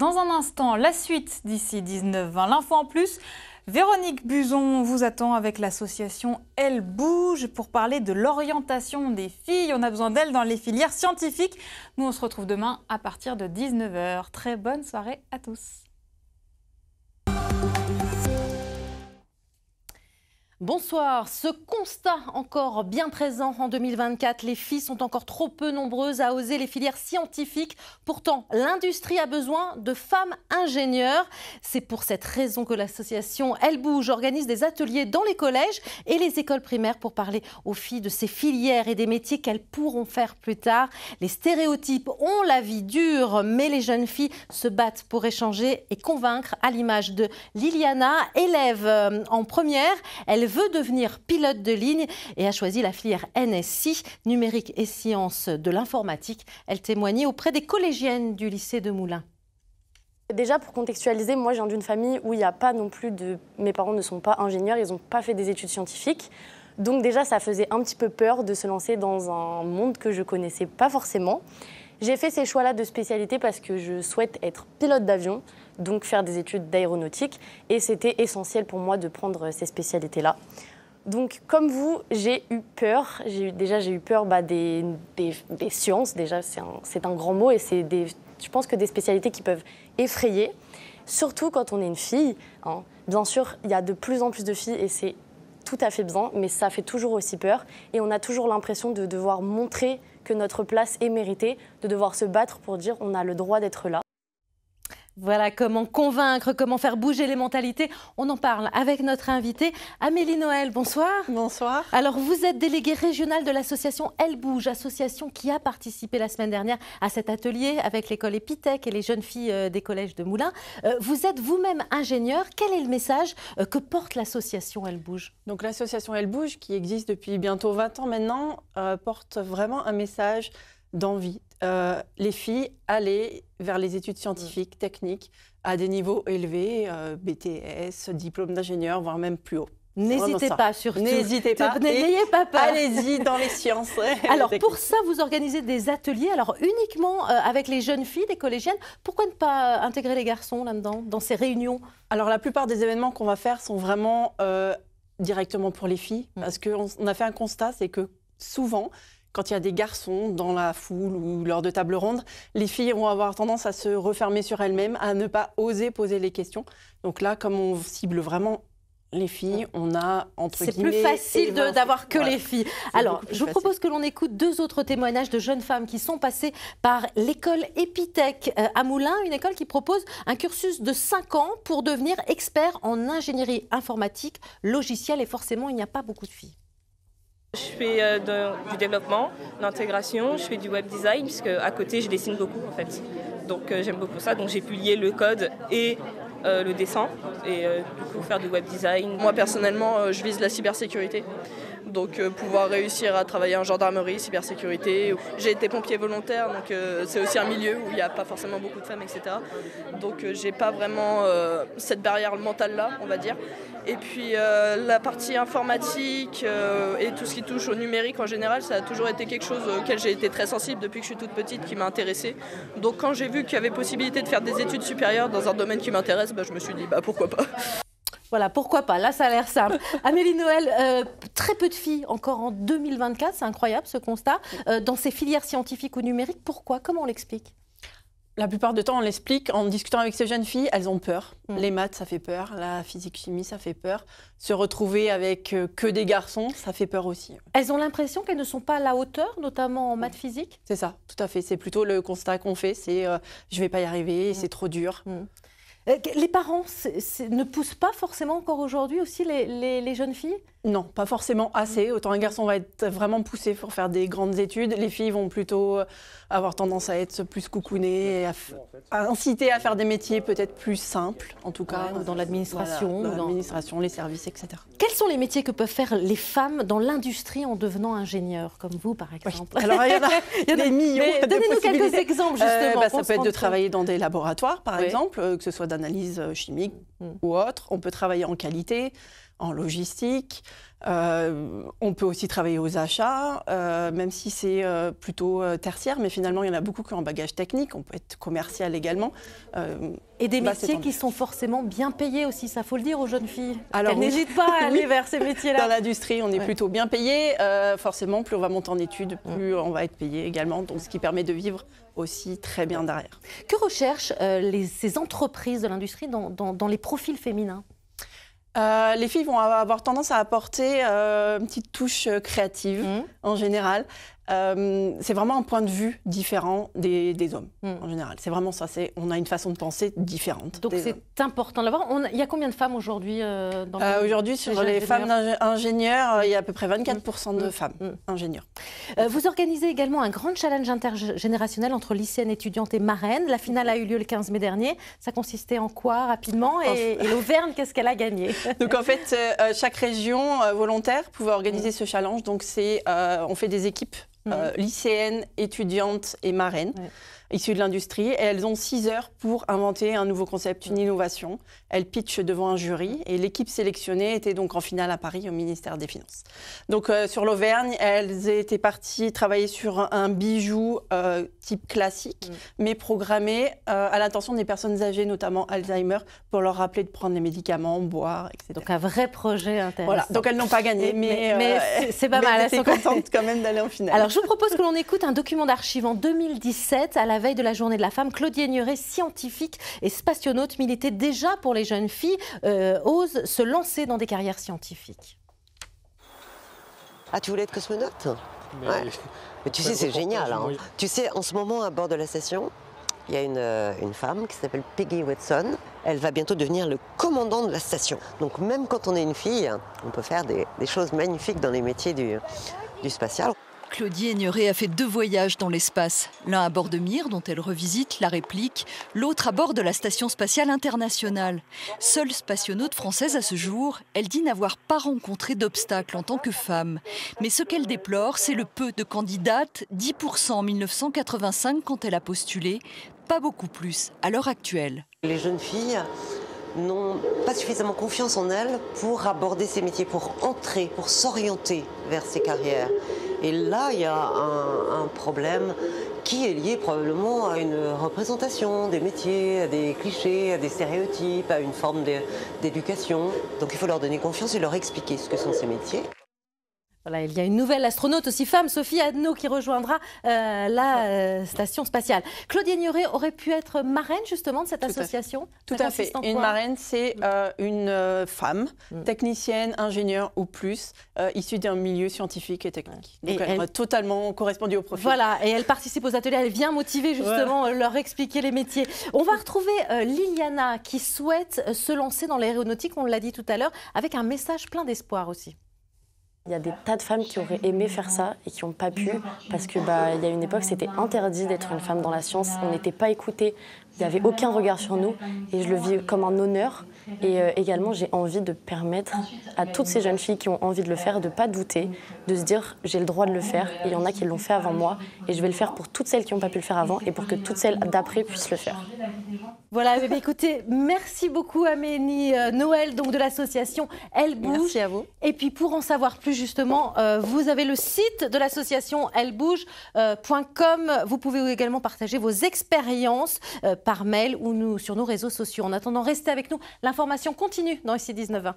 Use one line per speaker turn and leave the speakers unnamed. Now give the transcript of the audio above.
Dans un instant, la suite d'ici 19h20. L'info en plus, Véronique Buzon vous attend avec l'association Elle Bouge pour parler de l'orientation des filles. On a besoin d'elle dans les filières scientifiques. Nous, on se retrouve demain à partir de 19h. Très bonne soirée à tous.
Bonsoir. Ce constat encore bien présent en 2024, les filles sont encore trop peu nombreuses à oser les filières scientifiques. Pourtant, l'industrie a besoin de femmes ingénieures. C'est pour cette raison que l'association Elle Bouge organise des ateliers dans les collèges et les écoles primaires pour parler aux filles de ces filières et des métiers qu'elles pourront faire plus tard. Les stéréotypes ont la vie dure, mais les jeunes filles se battent pour échanger et convaincre, à l'image de Liliana, élève en première. Elle veut devenir pilote de ligne et a choisi la filière NSI, numérique et sciences de l'informatique. Elle témoignait auprès des collégiennes du lycée de Moulins.
Déjà, pour contextualiser, moi, je viens d'une famille où il n'y a pas non plus de... Mes parents ne sont pas ingénieurs, ils n'ont pas fait des études scientifiques. Donc déjà, ça faisait un petit peu peur de se lancer dans un monde que je ne connaissais pas forcément. J'ai fait ces choix-là de spécialité parce que je souhaite être pilote d'avion, donc faire des études d'aéronautique. Et c'était essentiel pour moi de prendre ces spécialités-là. Donc, comme vous, j'ai eu peur. J'ai eu peur des sciences. Déjà, c'est un grand mot et je pense que des spécialités qui peuvent effrayer, surtout quand on est une fille. Hein. Bien sûr, il y a de plus en plus de filles et c'est tout à fait bien, mais ça fait toujours aussi peur. Et on a toujours l'impression de devoir montrer que notre place est méritée, de devoir se battre pour dire on a le droit d'être là.
Voilà comment convaincre, comment faire bouger les mentalités. On en parle avec notre invitée Amélie Noël. Bonsoir.
Bonsoir.
Alors vous êtes déléguée régionale de l'association Elle Bouge, association qui a participé la semaine dernière à cet atelier avec l'école Epitech et les jeunes filles des collèges de Moulins. Vous êtes vous-même ingénieure. Quel est le message que porte l'association Elle Bouge?
Donc l'association Elle Bouge, qui existe depuis bientôt 20 ans maintenant, porte vraiment un message d'envie. Les filles, aller vers les études scientifiques, techniques, à des niveaux élevés, BTS, diplôme d'ingénieur, voire même plus haut.
N'hésitez pas surtout.
N'hésitez pas.
N'ayez pas peur.
Allez-y dans les sciences.
Alors pour ça, vous organisez des ateliers, alors uniquement avec les jeunes filles, des collégiennes. Pourquoi ne pas intégrer les garçons là-dedans, dans ces réunions?
Alors la plupart des événements qu'on va faire sont vraiment directement pour les filles. Parce qu'on a fait un constat, c'est que souvent, quand il y a des garçons dans la foule ou lors de tables rondes, les filles vont avoir tendance à se refermer sur elles-mêmes, à ne pas oser poser les questions. Donc là, comme on cible vraiment les filles, on a entre guillemets...
C'est plus facile d'avoir que les filles. Alors, je vous propose que l'on écoute deux autres témoignages de jeunes femmes qui sont passées par l'école Epitech à Moulins, une école qui propose un cursus de 5 ans pour devenir expert en ingénierie informatique, logiciel, et forcément, il n'y a pas beaucoup de filles.
Je fais du développement, l'intégration, je fais du web design, puisque à côté je dessine beaucoup en fait. Donc j'aime beaucoup ça, donc j'ai pu lier le code et le dessin et du coup faire du web design.
Moi personnellement, je vise la cybersécurité. Donc pouvoir réussir à travailler en gendarmerie, cybersécurité. J'ai été pompier volontaire, donc c'est aussi un milieu où il n'y a pas forcément beaucoup de femmes, etc. Donc j'ai pas vraiment cette barrière mentale-là, on va dire. Et puis la partie informatique et tout ce qui touche au numérique en général, ça a toujours été quelque chose auquel j'ai été très sensible depuis que je suis toute petite, qui m'a intéressée. Donc quand j'ai vu qu'il y avait possibilité de faire des études supérieures dans un domaine qui m'intéresse, je me suis dit pourquoi pas.
Voilà, pourquoi pas, là ça a l'air simple. Amélie Noël, très peu de filles encore en 2024, c'est incroyable ce constat, dans ces filières scientifiques ou numériques. Pourquoi? Comment on l'explique?
La plupart du temps, on l'explique en discutant avec ces jeunes filles, elles ont peur. Les maths, ça fait peur. La physique-chimie, ça fait peur. Se retrouver avec que des garçons, ça fait peur aussi.
Elles ont l'impression qu'elles ne sont pas à la hauteur, notamment en maths physique?
C'est ça, tout à fait. C'est plutôt le constat qu'on fait, c'est je vais pas y arriver, c'est trop dur.
Les parents ne poussent pas forcément encore aujourd'hui aussi les jeunes filles?
Non, pas forcément assez. Autant un garçon va être vraiment poussé pour faire des grandes études. Les filles vont plutôt avoir tendance à être plus coucounées, à inciter à faire des métiers peut-être plus simples, en tout cas.
Ou dans l'administration.
Voilà, dans l'administration, les services, etc.
Quels sont les métiers que peuvent faire les femmes dans l'industrie en devenant ingénieurs, comme vous par exemple?
Oui. Alors il y en a des millions de
donnez-nous quelques exemples justement.
Ça peut être de travailler dans des laboratoires, par exemple, que ce soit d'analyse chimique ou autre. On peut travailler en qualité, en logistique, On peut aussi travailler aux achats, même si c'est plutôt tertiaire, mais finalement, il y en a beaucoup qui ont un bagage technique. On peut être commercial également.
Et des métiers qui sont forcément bien payés aussi, ça faut le dire aux jeunes filles.
Alors,
elles n'hésitent pas à aller vers ces métiers-là.
Dans l'industrie, on est plutôt bien payé. Forcément, plus on va monter en études, plus on va être payé également. Donc, ce qui permet de vivre aussi très bien derrière.
Que recherchent ces entreprises de l'industrie dans les profils féminins ?
Les filles vont avoir tendance à apporter une petite touche créative en général. C'est vraiment un point de vue différent des hommes en général. C'est vraiment ça. On a une façon de penser différente.
Donc c'est important de l'avoir. Il y a combien de femmes aujourd'hui
aujourd'hui, sur les femmes ingénieurs, il y a à peu près 24% de femmes ingénieurs.
Vous organisez également un grand challenge intergénérationnel entre lycéennes, étudiantes et marraines. La finale a eu lieu le 15 mai dernier. Ça consistait en quoi rapidement et l'Auvergne, qu'est-ce qu'elle a gagné?
Donc en fait, chaque région volontaire pouvait organiser ce challenge. Donc on fait des équipes lycéennes, étudiantes et marraines issues de l'industrie. Et elles ont 6 heures pour inventer un nouveau concept, une innovation. Elles pitchent devant un jury. Et l'équipe sélectionnée était donc en finale à Paris, au ministère des Finances. Donc sur l'Auvergne, elles étaient parties travailler sur un bijou type classique, mais programmé à l'intention des personnes âgées, notamment Alzheimer, pour leur rappeler de prendre les médicaments, boire, etc.
Donc un vrai projet intéressant.
Voilà. Donc elles n'ont pas gagné, mais
c'est pas mal.
Elles étaient contentes quand même d'aller en finale.
Alors je vous propose que l'on écoute un document d'archives en 2017, à la veille de la Journée de la femme. Claudie Aigneret, scientifique et spationaute, militait déjà pour les jeunes filles, osent se lancer dans des carrières scientifiques.
Ah, tu voulais être cosmonaute? Ouais. Mais tu sais, c'est génial. Hein. Tu sais, en ce moment, à bord de la station, il y a une femme qui s'appelle Peggy Watson. Elle va bientôt devenir le commandant de la station. Donc même quand on est une fille, on peut faire des choses magnifiques dans les métiers du spatial.
Claudie Aigneret a fait 2 voyages dans l'espace. L'un à bord de Mir, dont elle revisite la réplique, l'autre à bord de la Station spatiale internationale. Seule spationaute française à ce jour, elle dit n'avoir pas rencontré d'obstacles en tant que femme. Mais ce qu'elle déplore, c'est le peu de candidates, 10% en 1985 quand elle a postulé, pas beaucoup plus à l'heure actuelle.
Les jeunes filles n'ont pas suffisamment confiance en elles pour aborder ces métiers, pour entrer, pour s'orienter vers ces carrières. Et là, il y a un problème qui est lié probablement à une représentation des métiers, à des clichés, à des stéréotypes, à une forme d'éducation. Donc il faut leur donner confiance et leur expliquer ce que sont ces métiers.
Voilà, il y a une nouvelle astronaute aussi femme, Sophie Adno, qui rejoindra la station spatiale. Claudie Aigneret aurait pu être marraine justement de cette association.
Tout à fait. Une marraine, c'est une femme, technicienne, ingénieure ou plus, issue d'un milieu scientifique et technique. Donc elle a totalement correspondu au profil.
Voilà, et elle participe aux ateliers, elle vient motiver justement, leur expliquer les métiers. On va retrouver Liliana qui souhaite se lancer dans l'aéronautique, on l'a dit tout à l'heure, avec un message plein d'espoir aussi.
Il y a des tas de femmes qui auraient aimé faire ça et qui n'ont pas pu parce que il y a une époque, c'était interdit d'être une femme dans la science. On n'était pas écoutées, il n'y avait aucun regard sur nous et je le vis comme un honneur. Et également, j'ai envie de permettre à toutes ces jeunes filles qui ont envie de le faire de ne pas douter, de se dire j'ai le droit de le faire. Et il y en a qui l'ont fait avant moi et je vais le faire pour toutes celles qui n'ont pas pu le faire avant et pour que toutes celles d'après puissent le faire.
Voilà, écoutez, merci beaucoup Amélie Noël, donc de l'association Elle Bouge.
Merci à vous.
Et puis pour en savoir plus justement, vous avez le site de l'association ellebouge.com. Vous pouvez également partager vos expériences par mail ou sur nos réseaux sociaux. En attendant, restez avec nous. L'information continue dans ICI 19h.